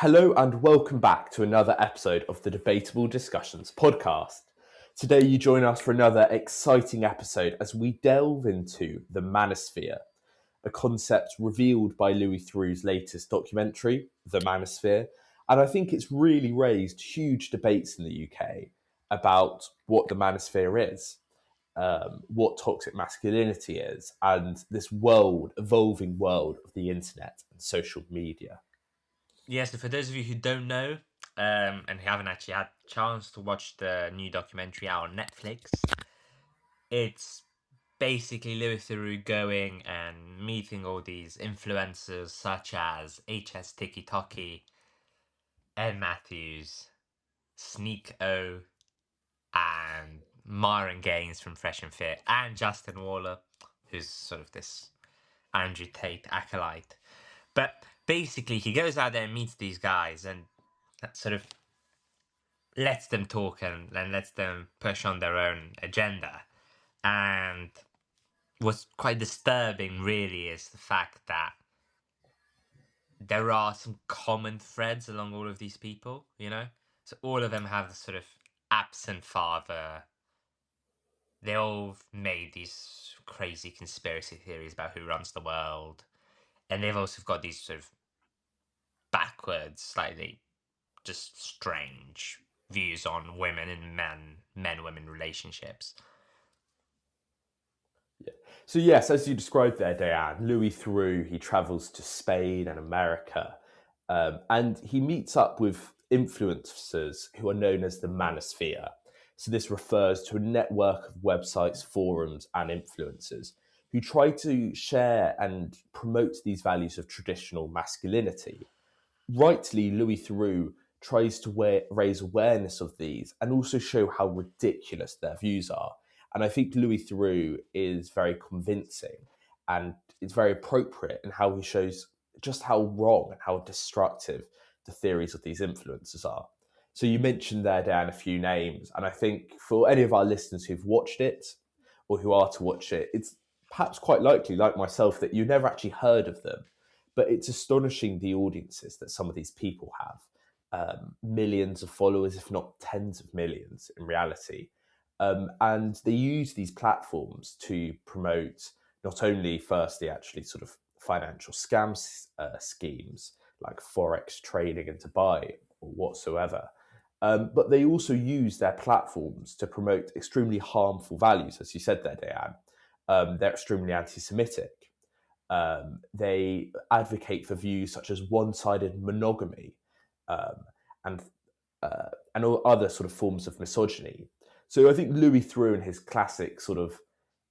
Hello and welcome back to another episode of the Debatable Discussions podcast. Today you join us for another exciting episode as we delve into the Manosphere, a concept revealed by Louis Theroux's latest documentary, The Manosphere, and I think it's really raised huge debates in the UK about what the Manosphere is, what toxic masculinity is, and this evolving world of the internet and social media. Yeah, so for those of you who don't know, and who haven't actually had a chance to watch the new documentary out on Netflix, it's basically Louis Theroux going and meeting all these influencers such as HS Tiki Toki, Ed Matthews, Sneak O, and Myron Gaines from Fresh and Fit, and Justin Waller, who's sort of this Andrew Tate acolyte. But basically, he goes out there and meets these guys and sort of lets them talk and lets them push on their own agenda. And what's quite disturbing, really, is the fact that there are some common threads along all of these people, you know? So all of them have the sort of absent father. They all made these crazy conspiracy theories about who runs the world. And they've also got these sort of backwards, slightly just strange views on women and men-women relationships. Yeah. So yes, as you described there, Diane, Louis Theroux, he travels to Spain and America, and he meets up with influencers who are known as the Manosphere. So this refers to a network of websites, forums, and influencers who try to share and promote these values of traditional masculinity. Rightly, Louis Theroux tries to raise awareness of these and also show how ridiculous their views are. And I think Louis Theroux is very convincing and it's very appropriate in how he shows just how wrong and how destructive the theories of these influencers are. So you mentioned there, Dan, a few names. And I think for any of our listeners who've watched it or who are to watch it, it's perhaps quite likely, like myself, that you never actually heard of them. But it's astonishing the audiences that some of these people have. Millions of followers, if not tens of millions in reality. And they use these platforms to promote not only, firstly, actually sort of financial scam schemes like Forex trading in Dubai or whatsoever, but they also use their platforms to promote extremely harmful values, as you said there, Diane. They're extremely anti-Semitic. They advocate for views such as one-sided monogamy um, and and all other sort of forms of misogyny. So I think Louis Theroux in his classic sort of,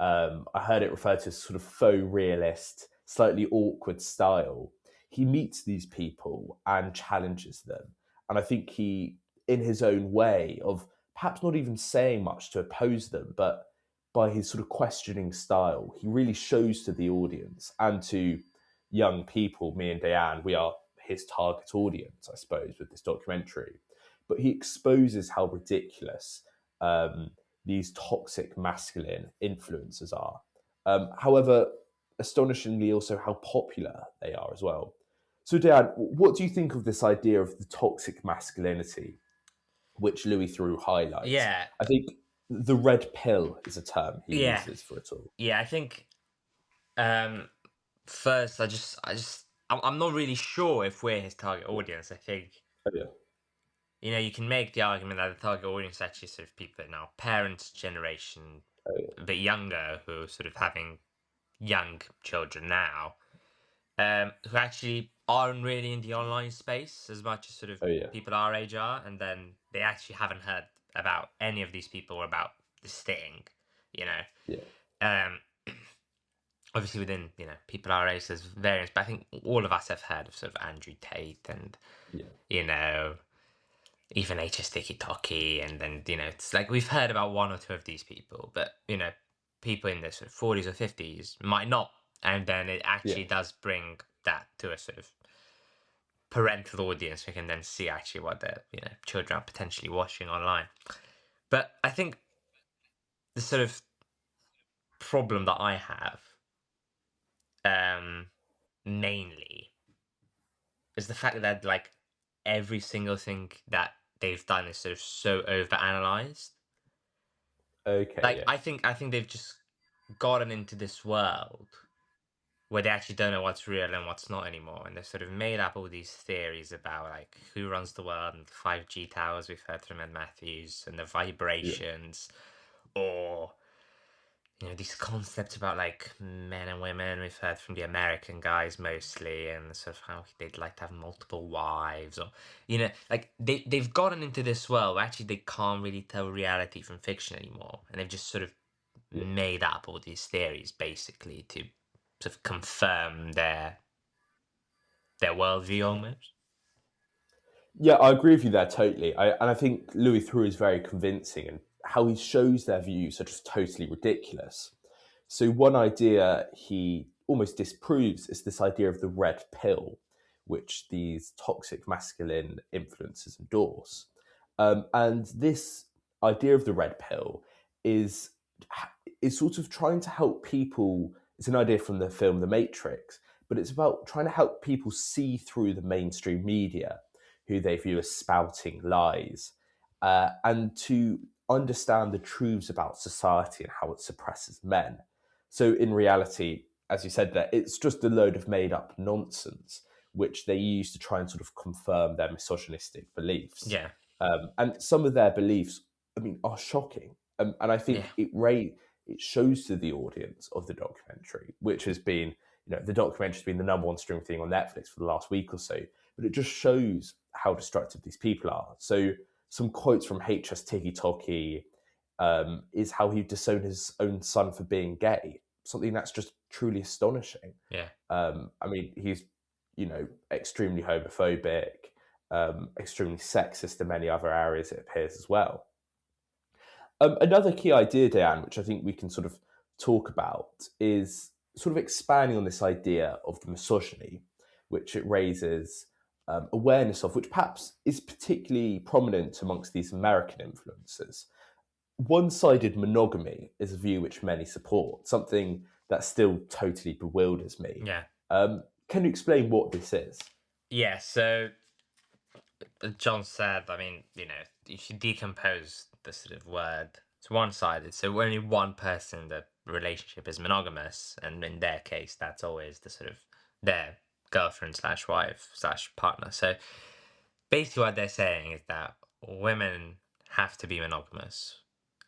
I heard it referred to as sort of faux realist, slightly awkward style. He meets these people and challenges them. And I think he, in his own way of perhaps not even saying much to oppose them, but by his sort of questioning style, he really shows to the audience and to young people, me and Diane, we are his target audience, I suppose, with this documentary. But he exposes how ridiculous these toxic masculine influences are. However, astonishingly, also how popular they are as well. So, Dan, what do you think of this idea of the toxic masculinity, which Louis Theroux highlights? Yeah, I think the red pill is a term he yeah, uses for it all. yeah. I think um, first, I'm not really sure if we're his target Yeah. audience. I think Oh, yeah. you can make the argument that the target audience is actually sort of people that now parents' generation, Oh, yeah. a bit younger, who are sort of having young children now, who actually aren't really in the online space as much as sort of Oh, yeah. people our age are, and then they actually haven't heard about any of these people or about the sting, you know. Yeah. Um, Obviously within people our age there's variants, but I think all of us have heard of sort of Andrew Tate and Yeah. you know even HS Tiki Toki, and then it's like we've heard about one or two of these people, but people in their sort of 40s or 50s might not, and then it Yeah. actually does bring that to a sort of parental audience who can then see actually what their children are potentially watching online. But I think the sort of problem that I have mainly is the fact that like every single thing that they've done is sort of so overanalyzed. Okay, Like yeah, I think they've just gotten into this world where they actually don't know what's real and what's not anymore, and they've sort of made up all these theories about like who runs the world and the 5G towers we've heard from Ed Matthews and the yeah, vibrations, or these concepts about like men and women we've heard from the American guys mostly, and sort of how they'd like to have multiple wives, or like they've gotten into this world where actually they can't really tell reality from fiction anymore, and they've just sort of yeah. made up all these theories basically to sort of confirm their worldview almost. Yeah, I agree with you there totally. And I think Louis Theroux is very convincing, and how he shows their views are just totally ridiculous. So one idea he almost disproves is this idea of the red pill, which these toxic masculine influences endorse. And this idea of the red pill is is sort of trying to help people. It's an idea from the film The Matrix, but it's about trying to help people see through the mainstream media, who they view as spouting lies, and to understand the truths about society and how it suppresses men. So, in reality, as you said there, it's just a load of made up nonsense, which they use to try and sort of confirm their misogynistic beliefs. Yeah, And some of their beliefs, I mean, are shocking. And I yeah, think it shows to the audience of the documentary, which has been, the documentary's been the number one streaming thing on Netflix for the last week or so, but it just shows how destructive these people are. So some quotes from HS Tiggy Tocky is how he disowned his own son for being gay, something that's just truly astonishing. yeah, I mean, he's, extremely homophobic, extremely sexist in many other areas, it appears as well. Another key idea, Diane, which I think we can sort of talk about, is sort of expanding on this idea of the misogyny, which it raises awareness of, which perhaps is particularly prominent amongst these American influencers. One sided monogamy is a view which many support, something that still totally bewilders me. yeah, Can you explain what this is? yeah. So John said, I mean, if you decompose the sort of word, it's one-sided. So only one person in the relationship is monogamous, and in their case, that's always the sort of their girlfriend slash wife slash partner. So basically, what they're saying is that women have to be monogamous,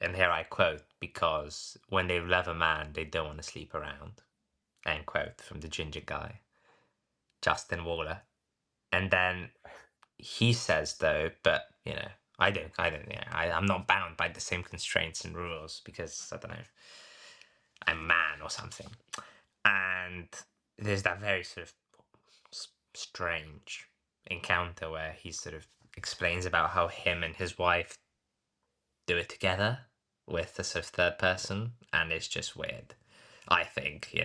and here I quote, because when they love a man, they don't want to sleep around. End quote from the ginger guy, Justin Waller. And then he says though, but I don't, I'm not bound by the same constraints and rules because I don't know, I'm a man or something. And there's that very sort of strange encounter where he sort of explains about how him and his wife do it together with the sort of third person, and it's just weird. I think,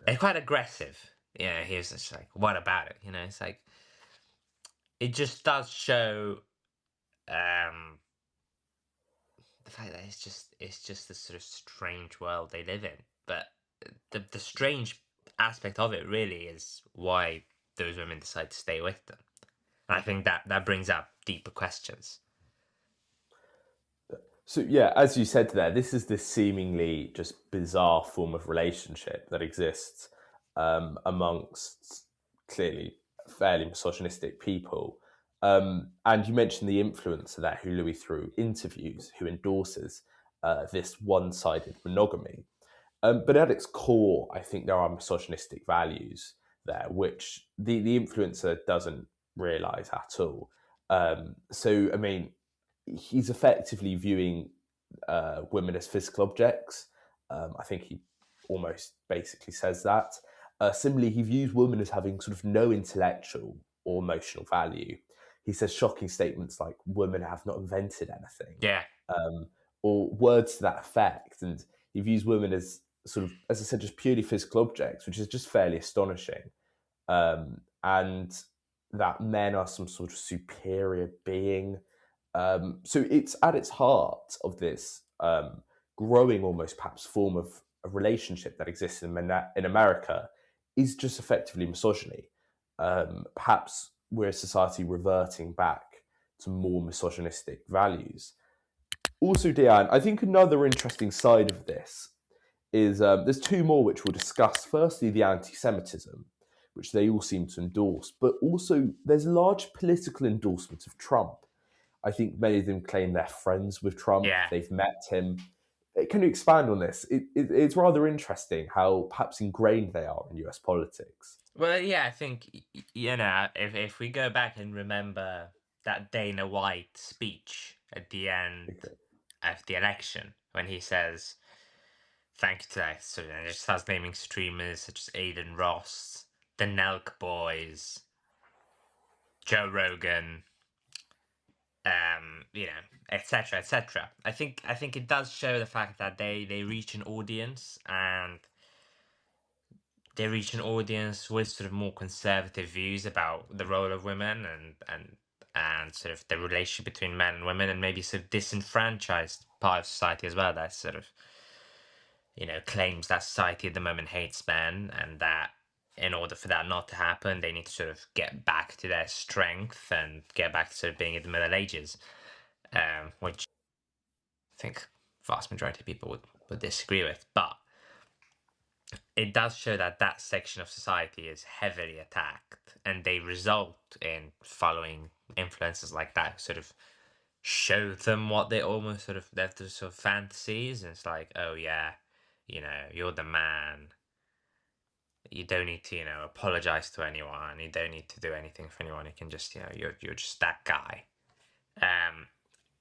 and quite aggressive. He was just like, "What about it?" It's like it just does show um the fact that it's just this sort of strange world they live in. But the strange aspect of it really is why those women decide to stay with them. And I think that brings up deeper questions. So yeah, as you said there, this is this seemingly just bizarre form of relationship that exists amongst clearly fairly misogynistic people. And you mentioned the influencer there, who Louis Theroux interviews, who endorses this one-sided monogamy. But at its core, I think there are misogynistic values there, which the influencer doesn't realize at all. So, I mean, he's effectively viewing women as physical objects. I think he almost basically says that. Similarly, he views women as having sort of no intellectual or emotional value. He says shocking statements like "women have not invented anything," Yeah, um, or words to that effect. And he views women as sort of, as I said, just purely physical objects, which is just fairly astonishing. And that men are some sort of superior being. So it's at its heart of this growing, almost perhaps, form of a relationship that exists in America is just effectively misogyny. Perhaps we're a society reverting back to more misogynistic values. Also, Diane, I think another interesting side of this is there's two more which we'll discuss. Firstly, the anti-Semitism, which they all seem to endorse, but also there's large political endorsement of Trump. I think many of them claim they're friends with Trump, Yeah. they've met him. Can you expand on this? It's rather interesting how perhaps ingrained they are in US politics. Well, yeah, I think if we go back and remember that Dana White speech at the end Okay. of the election when he says thank you to that, so and it just starts naming streamers such as Aiden Ross, the Nelk Boys, Joe Rogan, etc., etc. I think it does show the fact that they reach an audience, and they reach an audience with sort of more conservative views about the role of women, and sort of the relationship between men and women, and maybe sort of disenfranchised part of society as well, that sort of claims that society at the moment hates men, and that in order for that not to happen, they need to sort of get back to their strength and get back to sort of being in the Middle Ages, which I think vast majority of people would disagree with. But it does show that that section of society is heavily attacked, and they result in following influences like that sort of show them what they almost sort of their sort of fantasies, and it's like, oh yeah, you're the man. You don't need to, apologize to anyone. You don't need to do anything for anyone. You can just, you're just that guy. And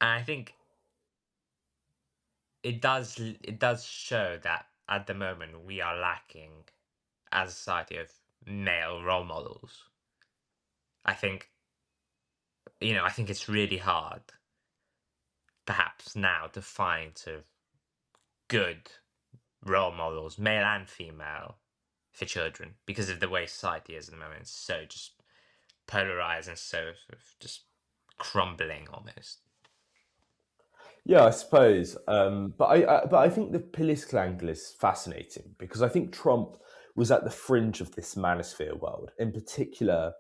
I think it does show that at the moment we are lacking as a society of male role models. I think I think it's really hard, perhaps now, to find sort of good role models, male and female, for children because of the way society is at the moment. It's so just polarized and so sort of just crumbling almost. Yeah, I suppose, but I think the political angle is fascinating because I think Trump was at the fringe of this manosphere world, in particular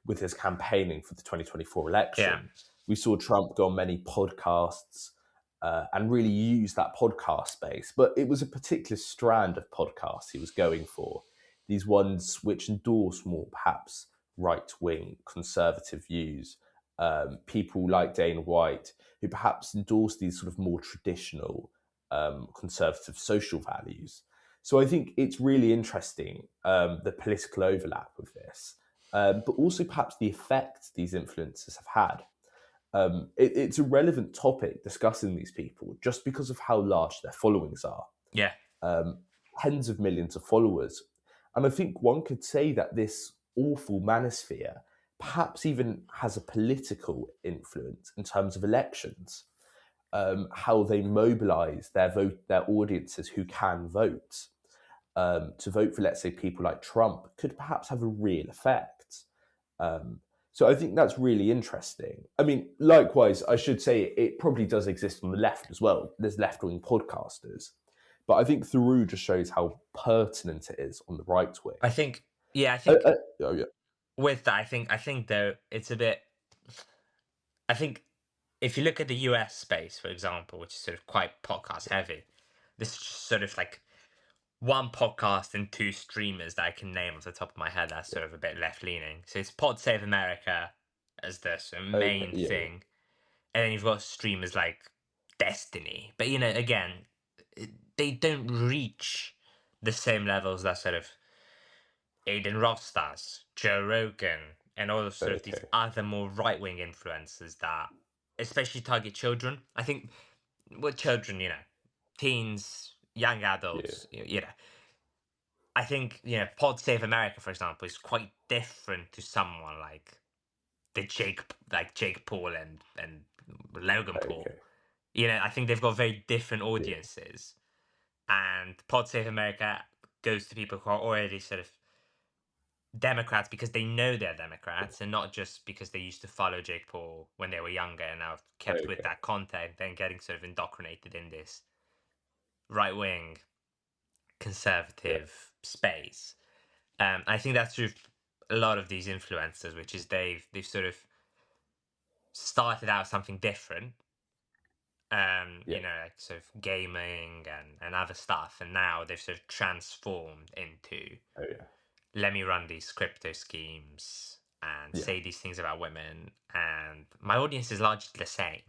with his campaigning for the 2024 Yeah, election. We saw Trump go on many podcasts and really use that podcast space, but it was a particular strand of podcasts he was going for. These ones which endorse more perhaps right wing conservative views, people like Dana White, who perhaps endorse these sort of more traditional conservative social values. So I think it's really interesting, the political overlap of this, but also perhaps the effect these influences have had. It's a relevant topic discussing these people just because of how large their followings are, yeah, um, tens of millions of followers. And I think one could say that this awful manosphere perhaps even has a political influence in terms of elections, how they mobilize their audiences who can vote. To vote for, let's say, people like Trump could perhaps have a real effect. Um, so I think that's really interesting. I mean, likewise, I should say it probably does exist on the left as well. There's left-wing podcasters, but I think Theroux just shows how pertinent it is on the right wing. I think yeah, I think Oh yeah, with that, I think though it's a bit. I think if you look at the US space, for example, which is sort of quite podcast heavy, this is just sort of like one podcast and two streamers that I can name off the top of my head that's sort of a bit left leaning. So it's Pod Save America as the sort of okay, main yeah, yeah. thing, and then you've got streamers like Destiny. But again, they don't reach the same levels that sort of Aiden Ross does, Joe Rogan, and all of sort of these Okay, other more right wing influences that especially target children. I think with children, teens, young yeah, adults, I think, Pod Save America, for example, is quite different to someone like Jake Paul and Logan Paul. okay, I think they've got very different audiences, and Pod Save America goes to people who are already sort of Democrats because they know they're Democrats, and not just because they used to follow Jake Paul when they were younger and now have kept with okay, that content and getting sort of indoctrinated in this right wing yeah, conservative space. I think that's sort of a lot of these influencers, which is they've sort of started out something different, Yeah. like sort of gaming and other stuff, and now they've sort of transformed into, Oh yeah. let me run these crypto schemes and Yeah. say these things about women, and my audience is largely the same,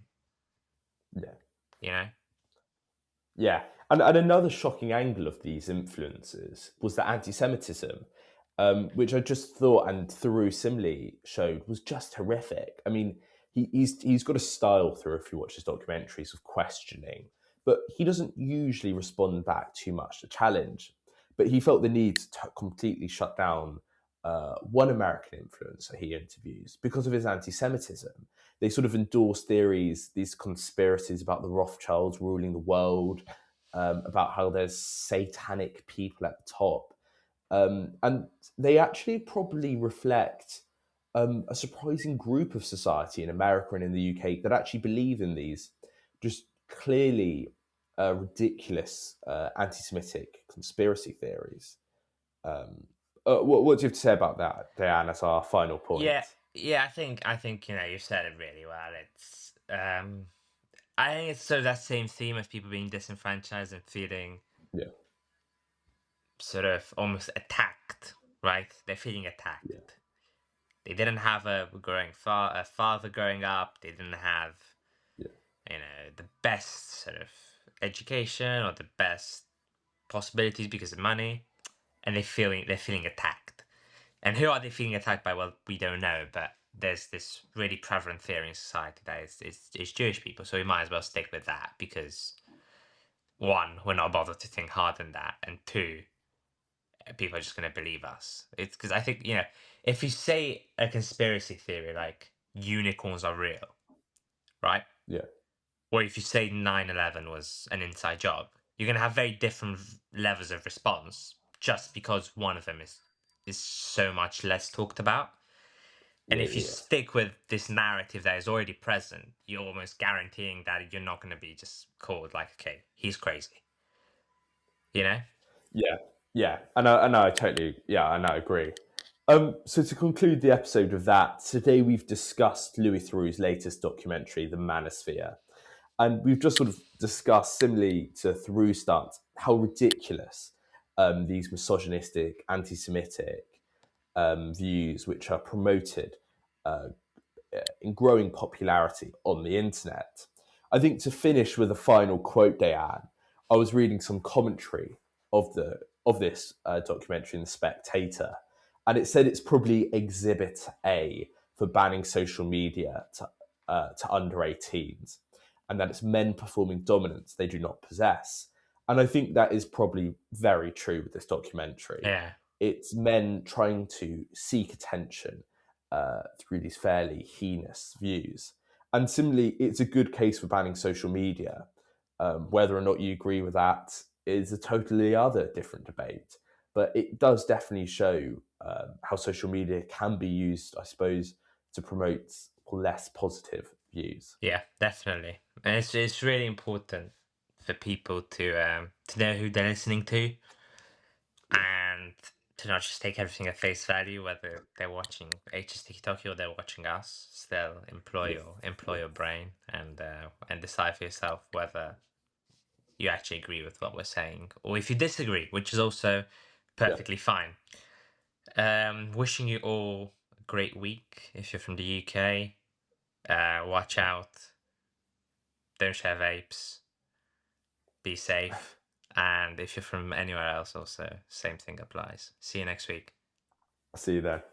Yeah. you know? Yeah, and another shocking angle of these influences was the anti-Semitism, which I just thought, and Theroux similarly showed, was just horrific. I mean, he's got a style through, if you watch his documentaries, of questioning, but he doesn't usually respond back too much to challenge. But he felt the need to completely shut down one American influencer he interviews because of his anti-Semitism. They sort of endorse theories, these conspiracies about the Rothschilds ruling the world, about how there's satanic people at the top. And they actually probably reflect a surprising group of society in America and in the UK that actually believe in these just clearly ridiculous anti Semitic conspiracy theories. What do you have to say about that, Diane, as our final Yeah, point? yeah, I think you said it really well. I think it's sort of that same theme of people being disenfranchised and feeling Yeah, sort of almost attacked, right? They're feeling yeah, attacked. They didn't have a father growing up. They didn't have, yeah, the best sort of education or the best possibilities because of money, and they're feeling attacked. And who are they feeling attacked by? Well, we don't know, but there's this really prevalent theory in society that it's Jewish people, so we might as well stick with that because one, we're not bothered to think hard than that, and two, people are just going to believe us. It's because I think, if you say a conspiracy theory like unicorns are real, right? yeah, Or if you say 9/11 was an inside job, you're going to have very different levels of response just because one of them is so much less talked about. And yeah, if you yeah, stick with this narrative that is already present, you're almost guaranteeing that you're not going to be just called like, okay, he's crazy, you know? yeah, yeah. I totally, yeah, and I agree. So to conclude the episode of that, today we've discussed Louis Theroux's latest documentary, The Manosphere. And we've just sort of discussed, similarly to Theroux's stance, how ridiculous these misogynistic, anti Semitic views, which are promoted in growing popularity on the internet. I think to finish with a final quote, Diane, I was reading some commentary of this documentary in The Spectator, and it said it's probably Exhibit A for banning social media to under 18s, and that it's men performing dominance they do not possess. And I think that is probably very true with this documentary. Yeah. It's men trying to seek attention through these fairly heinous views. And similarly, it's a good case for banning social media. Whether or not you agree with that is a totally other different debate. But it does definitely show how social media can be used, I suppose, to promote less positive views. Yeah, definitely. And it's really important for people to know who they're listening to Yeah, and to not just take everything at face value, whether they're watching HSTikTok or they're watching us. Still employ yeah, your brain and decide for yourself whether you actually agree with what we're saying or if you disagree, which is also yeah, perfectly fine. Wishing you all a great week if you're from the UK. Watch yeah. out. Don't share vapes. Be safe. And if you're from anywhere else, also, same thing applies. See you next week. I'll see you there.